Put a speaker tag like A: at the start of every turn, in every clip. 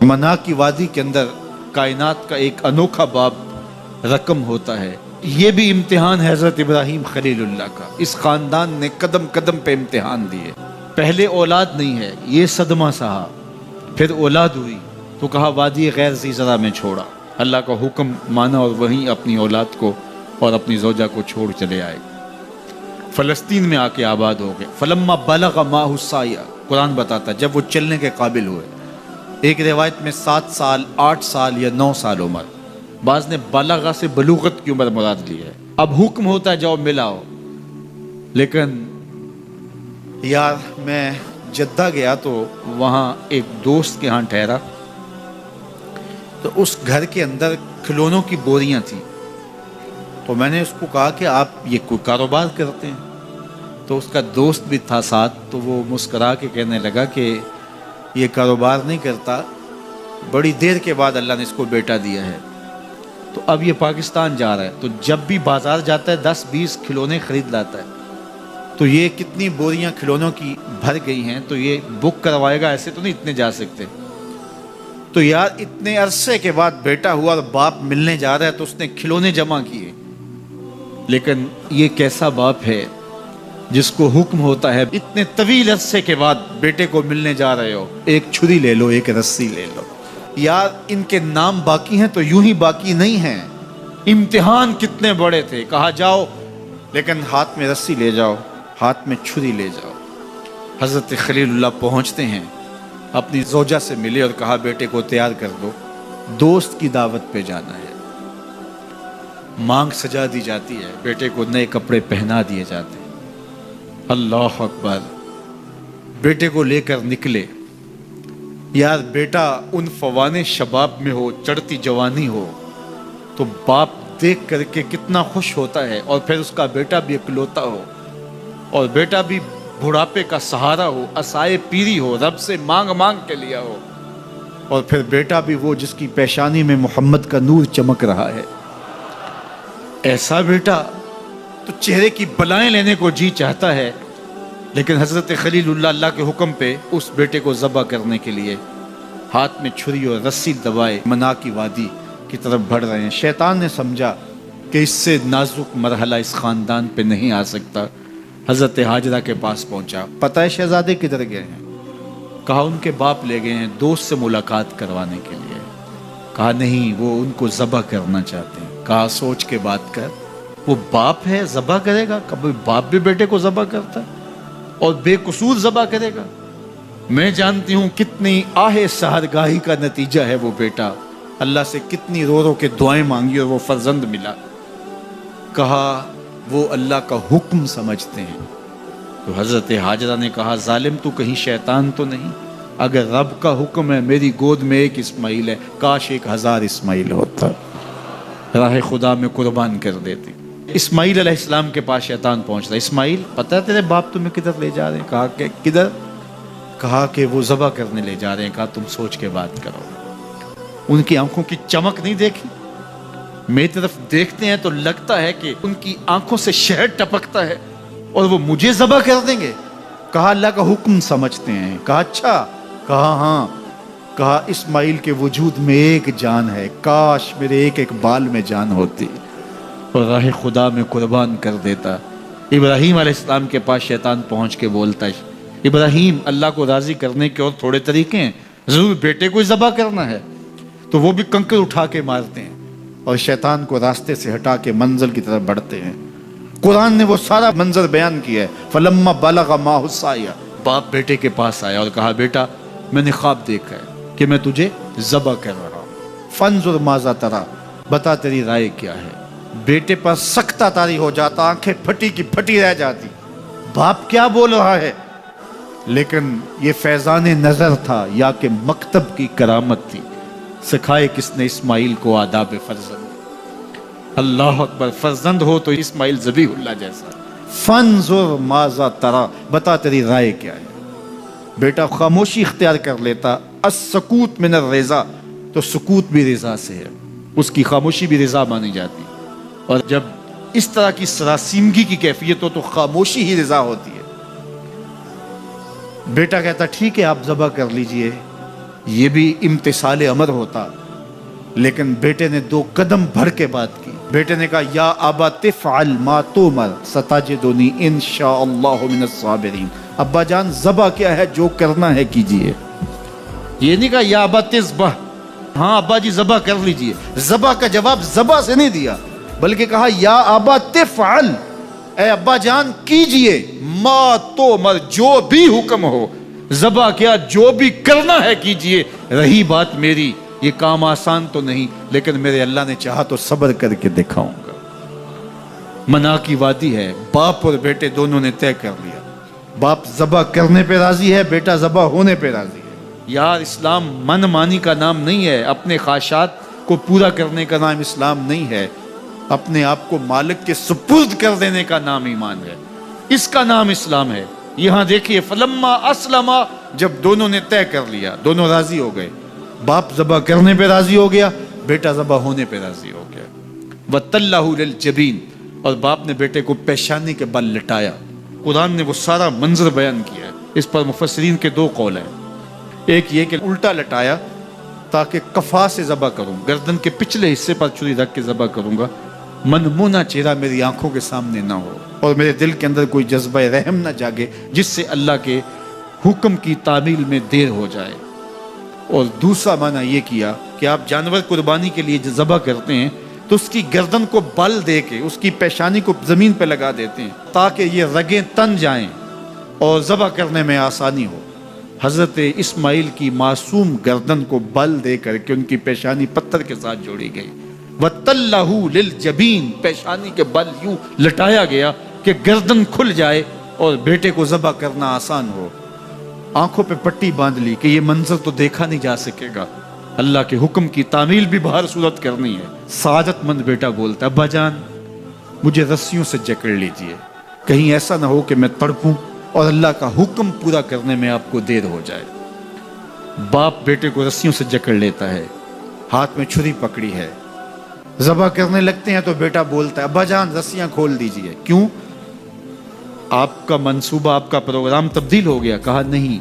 A: منا کی وادی کے اندر کائنات کا ایک انوکھا باب رقم ہوتا ہے. یہ بھی امتحان ہے حضرت ابراہیم خلیل اللہ کا. اس خاندان نے قدم قدم پہ امتحان دیے. پہلے اولاد نہیں ہے، یہ صدمہ سہا. پھر اولاد ہوئی تو کہا وادی غیر ذی زرع میں چھوڑا. اللہ کا حکم مانا اور وہیں اپنی اولاد کو اور اپنی زوجہ کو چھوڑ چلے آئے. فلسطین میں آ کے آباد ہو گئے. فلما بلغ ماہ السعی، قرآن بتاتا جب وہ چلنے کے قابل ہوئے. ایک روایت میں 7 سال 8 سال یا 9 سال عمر. بعض نے بلغہ سے بلوغت کی عمر مراد لی ہے. اب حکم ہوتا ہے جاؤ ملاؤ. لیکن یار میں جدہ گیا تو وہاں ایک دوست کے ہاں ٹھہرا، تو اس گھر کے اندر کھلونوں کی بوریاں تھیں. تو میں نے اس کو کہا کہ آپ یہ کوئی کاروبار کرتے ہیں؟ تو اس کا دوست بھی تھا ساتھ، تو وہ مسکرا کے کہنے لگا کہ یہ کاروبار نہیں کرتا، بڑی دیر کے بعد اللہ نے اس کو بیٹا دیا ہے. تو اب یہ پاکستان جا رہا ہے، تو جب بھی بازار جاتا ہے 10-20 کھلونے خرید لاتا ہے. تو یہ کتنی بوریاں کھلونوں کی بھر گئی ہیں، تو یہ بک کروائے گا، ایسے تو نہیں اتنے جا سکتے. تو یار اتنے عرصے کے بعد بیٹا ہوا اور باپ ملنے جا رہا ہے، تو اس نے کھلونے جمع کیے. لیکن یہ کیسا باپ ہے جس کو حکم ہوتا ہے اتنے طویل عرصے کے بعد بیٹے کو ملنے جا رہے ہو، ایک چھری لے لو، ایک رسی لے لو. یار ان کے نام باقی ہیں تو یوں ہی باقی نہیں ہیں. امتحان کتنے بڑے تھے. کہا جاؤ، لیکن ہاتھ میں رسی لے جاؤ، ہاتھ میں چھری لے جاؤ. حضرت خلیل اللہ پہنچتے ہیں، اپنی زوجہ سے ملے اور کہا بیٹے کو تیار کر دو، دوست کی دعوت پہ جانا ہے. مانگ سجا دی جاتی ہے، بیٹے کو نئے کپڑے پہنا دیے جاتے ہیں. اللہ اکبر. بیٹے کو لے کر نکلے. یار بیٹا ان فوان شباب میں ہو، چڑھتی جوانی ہو، تو باپ دیکھ کر کے کتنا خوش ہوتا ہے. اور پھر اس کا بیٹا بھی اکلوتا ہو، اور بیٹا بھی بڑھاپے کا سہارا ہو، عصائے پیری ہو، رب سے مانگ مانگ کے لیا ہو. اور پھر بیٹا بھی وہ جس کی پیشانی میں محمد کا نور چمک رہا ہے. ایسا بیٹا تو چہرے کی بلائیں لینے کو جی چاہتا ہے. لیکن حضرت خلیل اللہ اللہ کے حکم پہ اس بیٹے کو ذبح کرنے کے لیے ہاتھ میں چھری اور رسی دبائے منا کی وادی کی طرف بڑھ رہے ہیں. شیطان نے سمجھا کہ اس سے نازک مرحلہ اس خاندان پہ نہیں آ سکتا. حضرت حاجرہ کے پاس پہنچا. پتہ ہے شہزادے کدھر گئے ہیں؟ کہا ان کے باپ لے گئے ہیں دوست سے ملاقات کروانے کے لیے. کہا نہیں، وہ ان کو ذبح کرنا چاہتے ہیں. کہا سوچ کے بات کر. وہ باپ ہے، ذبح کرے گا؟ کبھی باپ بھی بیٹے کو ذبح کرتا ہے اور بے قصور ذبح کرے گا؟ میں جانتی ہوں کتنی آہ سحرگاہی کا نتیجہ ہے وہ بیٹا. اللہ سے کتنی رو رو کے دعائیں مانگی اور وہ فرزند ملا. کہا وہ اللہ کا حکم سمجھتے ہیں. تو حضرت حاجرہ نے کہا ظالم تو کہیں شیطان تو نہیں؟ اگر رب کا حکم ہے، میری گود میں ایک اسماعیل ہے، کاش 1000 اسماعیل ہوتا، راہ خدا میں قربان کر دیتے. اسماعیل علیہ السلام کے پاس شیطان پہنچ رہا. اسماعیل پتہ ہے تیرے باپ تمہیں کدھر لے جا رہے ہیں؟ کہا کہ کدھر؟ کہا کہ وہ ذبح کرنے لے جا رہے ہیں. کہا تم سوچ کے بات کرو. ان کی آنکھوں کی چمک نہیں دیکھی؟ میری طرف دیکھتے ہیں تو لگتا ہے کہ ان کی آنکھوں سے شہد ٹپکتا ہے اور وہ مجھے ذبح کر دیں گے. کہا اللہ کا حکم سمجھتے ہیں. کہا اچھا. کہا ہاں. کہا اسماعیل کے وجود میں ایک جان ہے، کاش میرے ایک بال میں جان ہوتی اور راہ خدا میں قربان کر دیتا. ابراہیم علیہ السلام کے پاس شیطان پہنچ کے بولتا ہے ابراہیم اللہ کو راضی کرنے کے اور تھوڑے طریقے ہیں، ضرور بیٹے کو ذبح کرنا ہے. تو وہ بھی کنکر اٹھا کے مارتے ہیں اور شیطان کو راستے سے ہٹا کے منزل کی طرف بڑھتے ہیں. قرآن نے وہ سارا منظر بیان کیا ہے. فلما بلغ ماہ السعی، باپ بیٹے کے پاس آیا اور کہا بیٹا میں نے خواب دیکھا ہے کہ میں تجھے ذبح کر رہا ہوں. فانظر ماذا تری، بتا تیری رائے کیا ہے. بیٹے پر سکتہ طاری ہو جاتا، آنکھیں پھٹی کی پھٹی رہ جاتی. باپ کیا بول رہا ہے؟ لیکن یہ فیضان نظر تھا یا کہ مکتب کی کرامت تھی. سکھائے کس نے اسماعیل کو آداب فرزند. اللہ اکبر. فرزند ہو تو اسماعیل ذبیح اللہ جیسا. فانظر ماذا تری، بتا تیری رائے کیا ہے. بیٹا خاموشی اختیار کر لیتا. السکوت من الرضا، تو سکوت بھی رضا سے ہے، اس کی خاموشی بھی رضا مانی جاتی. اور جب اس طرح کی سراسیمگی کی کیفیت ہو تو خاموشی ہی رضا ہوتی ہے. بیٹا کہتا ٹھیک ہے آپ ذبح کر لیجئے. یہ بھی امتثال امر ہوتا، لیکن بیٹے نے 2 قدم بڑھ کے بات کی۔ بیٹے نے کہا یا ابا تفعل ما تؤمر ستجدنی انشاءاللہ من الصابرین۔ ابا جان ذبح کیا ہے، جو کرنا ہے کیجئے۔ یہ نہیں کہا یا ابا تذبح، ہاں ابا جی ذبح کر لیجئے۔ ذبح کا جواب ذبح سے نہیں دیا، بلکہ کہا یا ابا تفعل، اے ابا جان کیجئے، ما تؤمر، جو بھی حکم ہو۔ ذبح کیا، جو بھی کرنا ہے کیجئے۔ رہی بات میری، یہ کام آسان تو نہیں، لیکن میرے اللہ نے چاہا تو صبر کر کے دکھاؤں گا۔ منا کی وادی ہے، باپ اور بیٹے دونوں نے طے کر لیا۔ باپ ذبح کرنے پہ راضی ہے، بیٹا ذبح ہونے پہ راضی ہے۔ یار اسلام من مانی کا نام نہیں ہے، اپنے خواہشات کو پورا کرنے کا نام اسلام نہیں ہے، اپنے آپ کو مالک کے سپرد کر دینے کا نام ایمان ہے، اس کا نام اسلام ہے۔ یہاں دیکھیے فلما اسلما، جب دونوں نے طے کر لیا، دونوں راضی ہو گئے، باپ ذبح کرنے پہ راضی ہو گیا، بیٹا ذبح ہونے پہ راضی ہو گیا۔ وَتَلَّهُ لِلْجَبِينِ، اور باپ نے بیٹے کو پیشانی کے بل لٹایا۔ قرآن نے وہ سارا منظر بیان کیا ہے، اس پر مفسرین کے 2 قول ہیں۔ ایک یہ کہ الٹا لٹایا تاکہ کفا سے ذبح کروں، گردن کے پچھلے حصے پر چھری رکھ کے ذبح کروں گا، منمونہ چہرہ میری آنکھوں کے سامنے نہ ہو، اور میرے دل کے اندر کوئی جذبہ رحم نہ جاگے جس سے اللہ کے حکم کی تعمیل میں دیر ہو جائے۔ اور دوسرا معنی یہ کیا کہ آپ جانور قربانی کے لیے ذبح کرتے ہیں تو اس کی گردن کو بل دے کے اس کی پیشانی کو زمین پہ لگا دیتے ہیں تاکہ یہ رگیں تن جائیں اور ذبح کرنے میں آسانی ہو۔ حضرت اسماعیل کی معصوم گردن کو بل دے کر کے ان کی پیشانی پتھر کے ساتھ جوڑی گئی۔ وَتَلَّهُ لِلْجَبِينِ، پیشانی کے بل یوں لٹایا گیا کہ گردن کھل جائے اور بیٹے کو ذبح کرنا آسان ہو۔ آنکھوں پہ پٹی باندھ لی کہ یہ منظر تو دیکھا نہیں جا سکے گا، اللہ کے حکم کی تعمیل بھی بہر صورت کرنی ہے۔ سعادت مند بیٹا بولتا ابا جان مجھے رسیوں سے جکڑ لیجئے، کہیں ایسا نہ ہو کہ میں تڑپوں اور اللہ کا حکم پورا کرنے میں آپ کو دیر ہو جائے۔ باپ بیٹے کو رسیوں سے جکڑ لیتا ہے، ہاتھ میں چھری پکڑی ہے، ذبح کرنے لگتے ہیں تو بیٹا بولتا ہے ابا جان رسیاں کھول دیجئے۔ کیوں؟ آپ کا منصوبہ، آپ کا پروگرام تبدیل ہو گیا۔ کہا نہیں،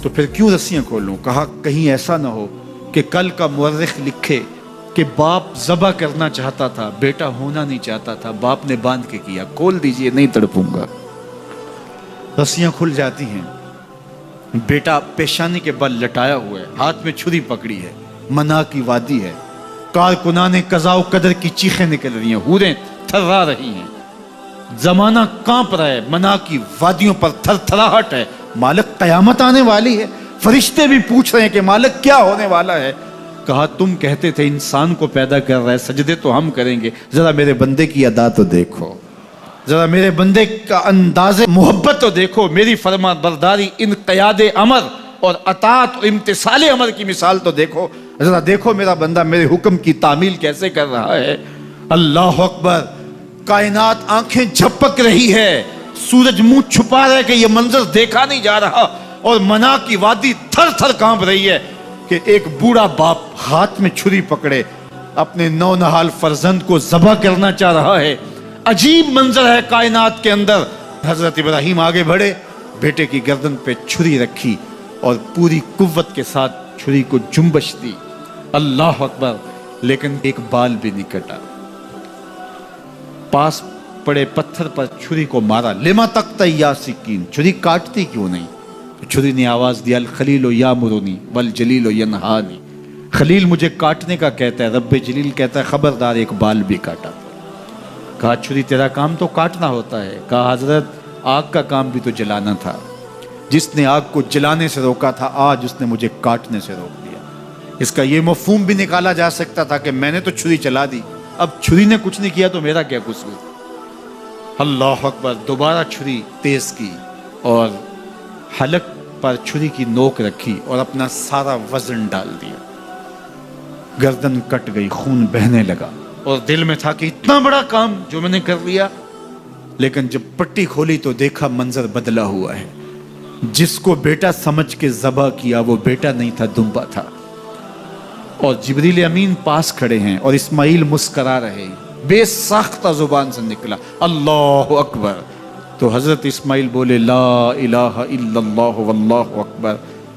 A: تو پھر کیوں رسیاں کھولوں؟ کہا کہیں ایسا نہ ہو کہ کل کا مورخ لکھے کہ باپ ذبح کرنا چاہتا تھا، بیٹا ہونا نہیں چاہتا تھا، باپ نے باندھ کے کیا۔ کھول دیجئے، نہیں تڑپوں گا۔ رسیاں کھل جاتی ہیں، بیٹا پیشانی کے بل لٹایا ہوا ہے، ہاتھ میں چھری پکڑی ہے، منا کی وادی ہے، کارکنان قضاء و قدر کی چیخیں نکل رہی ہیں، حوریں تھرا رہی ہیں، زمانہ کانپ رہا ہے، منا کی وادیوں پر تھر تھراہٹ ہے، مالک قیامت آنے والی ہے۔ فرشتے بھی پوچھ رہے ہیں کہ مالک کیا ہونے والا ہے؟ کہا تم کہتے تھے انسان کو پیدا کر رہا ہے، سجدے تو ہم کریں گے، ذرا میرے بندے کی ادا تو دیکھو، ذرا میرے بندے کا انداز محبت تو دیکھو، میری فرما برداری، انقیاد امر اور اطاعت اور امتثال امر کی مثال تو دیکھو، ذرا دیکھو میرا بندہ میرے حکم کی تعمیل کیسے کر رہا ہے۔ اللہ اکبر، کائنات آنکھیں جھپک رہی ہے، سورج منہ چھپا رہا ہے کہ یہ منظر دیکھا نہیں جا رہا، اور منا کی وادی تھر تھر کانپ رہی ہے کہ ایک بوڑھا باپ ہاتھ میں چھری پکڑے اپنے نو نہال فرزند کو ذبح کرنا چاہ رہا ہے۔ عجیب منظر ہے کائنات کے اندر۔ حضرت ابراہیم آگے بڑھے، بیٹے کی گردن پہ چھری رکھی اور پوری قوت کے ساتھ چھری کو جنبش دی۔ اللہ اکبر، لیکن ایک بال بھی نہیں کٹا۔ پاس پڑے پتھر پر چھری کو مارا، لما تقطع یا سکین، چھری کاٹتی کیوں نہیں؟ چھری نے آواز دیا الخلیل یامرنی والجلیل ینہانی، خلیل مجھے کاٹنے کا کہتا ہے، رب جلیل کہتا ہے خبردار ایک بال بھی کاٹا۔ کہا چھری تیرا کام تو کاٹنا ہوتا ہے۔ کہا حضرت آگ کا کام بھی تو جلانا تھا، جس نے آگ کو جلانے سے روکا تھا آج اس نے مجھے کاٹنے سے روک دیا۔ اس کا یہ مفہوم بھی نکالا جا سکتا تھا کہ میں نے تو چھری چلا دی، اب چھری نے کچھ نہیں کیا تو میرا کیا قصور؟ اللہ اکبر، دوبارہ چھری تیز کی اور حلق پر چھری کی نوک رکھی اور اپنا سارا وزن ڈال دیا۔ گردن کٹ گئی، خون بہنے لگا، اور دل میں تھا کہ اتنا بڑا کام جو میں نے کر لیا، لیکن جب پٹی کھولی تو دیکھا منظر بدلا ہوا ہے۔ جس کو بیٹا سمجھ کے ذبح کیا وہ بیٹا نہیں تھا، دمبا تھا، اور جبریل امین پاس کھڑے ہیں اور اسماعیل مسکرا رہے ہیں۔ بے ساختہ زبان سے نکلا اللہ اکبر، تو حضرت اسماعیل بولے لا الہ الا اللہ واللہ اکبر،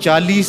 A: 40